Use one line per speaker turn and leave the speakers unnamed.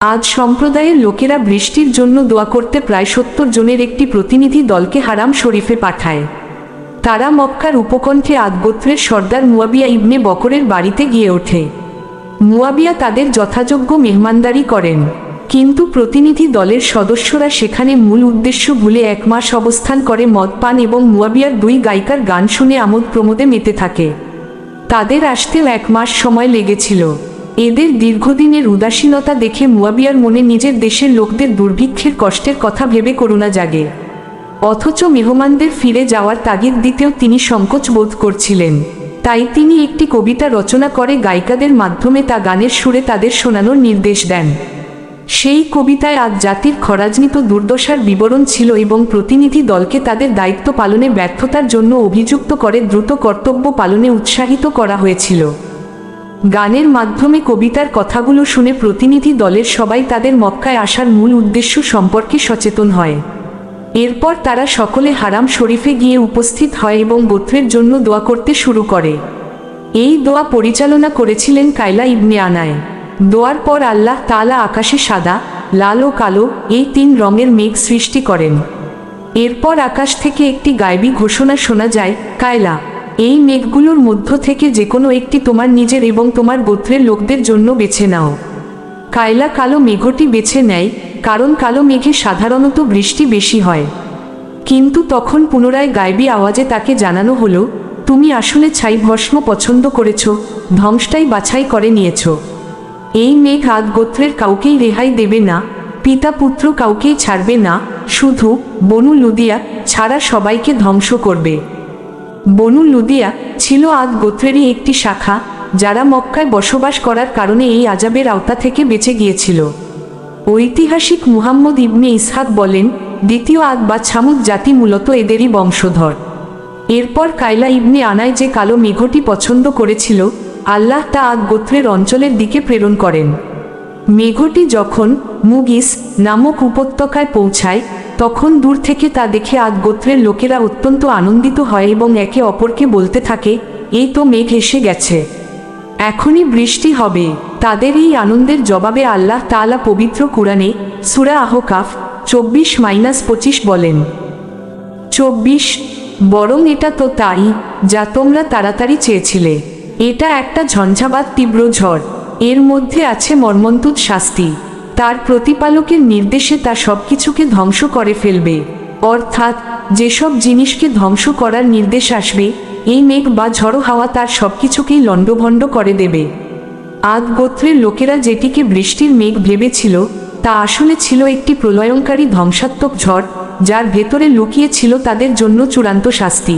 আদ সম্প্রদায়ের লোকেরা বৃষ্টির জন্য দোয়া করতে প্রায় ৭০ জনের একটি প্রতিনিধি দলকে হারাম শরীফে পাঠায়। তারা মক্কার উপকণ্ঠে আদ গোত্রের সর্দার মুয়াবিয়া ইবনে বকরের বাড়িতে গিয়ে ওঠে। মুয়াবিয়া তাদের যথাযোগ্য মেহমানদারি করেন, কিন্তু প্রতিনিধি দলের সদস্যরা সেখানে মূল উদ্দেশ্য ভুলে ১ মাস অবস্থান করে মদ পান এবং মুয়াবিয়ার ২ গায়িকার গান শুনে আমোদ প্রমোদে মেতে থাকে। তাদের আসতেও ১ মাস সময় লেগেছিল। এদের দীর্ঘদিনের উদাসীনতা দেখে মুয়াবিয়ার মনে নিজের দেশের লোকদের দুর্ভিক্ষের কষ্টের কথা ভেবে করুণা জাগে। অথচ মেহমানদের ফিরে যাওয়ার তাগিদ দিতেও তিনি সংকোচ বোধ করছিলেন। তাই তিনি একটি কবিতা রচনা করে গায়িকাদের মাধ্যমে তা গানের সুরে তাদের শোনানোর নির্দেশ দেন। সেই কবিতায় আদ জাতির খরাজনিত দুর্দশার বিবরণ ছিল এবং প্রতিনিধি দলকে তাদের দায়িত্ব পালনে ব্যর্থতার জন্য অভিযুক্ত করে দ্রুত কর্তব্য পালনে উৎসাহিত করা হয়েছিল। গানের মাধ্যমে কবিতার কথাগুলো শুনে প্রতিনিধি দলের সবাই তাদের মক্কায় আসার মূল উদ্দেশ্য সম্পর্কে সচেতন হয়। এরপর তারা সকলে হারাম শরীফে গিয়ে উপস্থিত হয় এবং গোত্রের জন্য দোয়া করতে শুরু করে। এই দোয়া পরিচালনা করেছিলেন কায়লা ইবনে আনায়। দোয়ার পর আল্লাহ তাআলা আকাশে সাদা, লাল ও কালো এই ৩ রঙের মেঘ সৃষ্টি করেন। এরপর আকাশ থেকে একটি গায়বী ঘোষণা শোনা যায়, কায়লা, এই মেঘগুলোর মধ্য থেকে যে কোনো একটি তোমার নিজের এবং তোমার গোত্রের লোকদের জন্য বেছে নাও। কায়লা কালো মেঘটি বেছে নেয়, কারণ কালো মেঘে সাধারণত বৃষ্টি বেশি হয়। কিন্তু তখন পুনরায় গায়বী আওয়াজে তাকে জানানো হলো, তুমি আসলে ছাই ভস্ম পছন্দ করেছ, ধ্বংসটাই বাছাই করে নিয়েছ। এই মেঘ আদ গোত্রের কাউকেই রেহাই দেবে না, পিতা পুত্র কাউকেই ছাড়বে না, শুধু বনু লুদিয়া ছাড়া সবাইকে ধ্বংস করবে। বনু লুদিয়া ছিল আদ গোত্রেরই একটি শাখা, যারা মক্কায় বসবাস করার কারণে এই আযাবের আওতা থেকে বেঁচে গিয়েছিল। ঐতিহাসিক মুহাম্মদ ইবনে ইসহাক বলেন, দ্বিতীয় আদ বা ছামুদ জাতি মূলত এদেরই বংশধর। এরপর কায়লা ইবনে আনায় যে কালো মেঘটি পছন্দ করেছিল, আল্লাহ তা আদ গোত্রের অঞ্চলের দিকে প্রেরণ করেন। মেঘটি যখন মুগিস নামক উপত্যকায় পৌঁছায়, তখন দূর থেকে তা দেখে আদ গোত্রের লোকেরা অত্যন্ত আনন্দিত হয় এবং একে অপরকে বলতে থাকে, এই তো মেঘ এসে গেছে, এখনই বৃষ্টি হবে। তাদের এই আনন্দের জবাবে আল্লাহ তাআলা পবিত্র কুরআনে সূরা আহকাফ 24-25 বলেন, 24 বরং এটা তো তাই যা তোমরা তাড়াতাড়ি চেয়েছিলে। এটা একটা ঝঞ্ঝাবাত তীব্র ঝড়, এর মধ্যে আছে মর্মন্তুদ শাস্তি। তার প্রতিপালকের নির্দেশে তা সবকিছুকে ধ্বংস করে ফেলবে। অর্থাৎ যেসব জিনিসকে ধ্বংস করার নির্দেশ আসবে, এই মেঘ বা ঝড়ো হাওয়া তার সবকিছুকেই লণ্ডভণ্ড করে দেবে। আদ গোত্রের লোকেরা যেটিকে বৃষ্টির মেঘ ভেবেছিল, তা আসলে ছিল একটি প্রলয়ঙ্কারী ধ্বংসাত্মক ঝড়, যার ভেতরে লুকিয়ে ছিল তাদের জন্য চূড়ান্ত শাস্তি।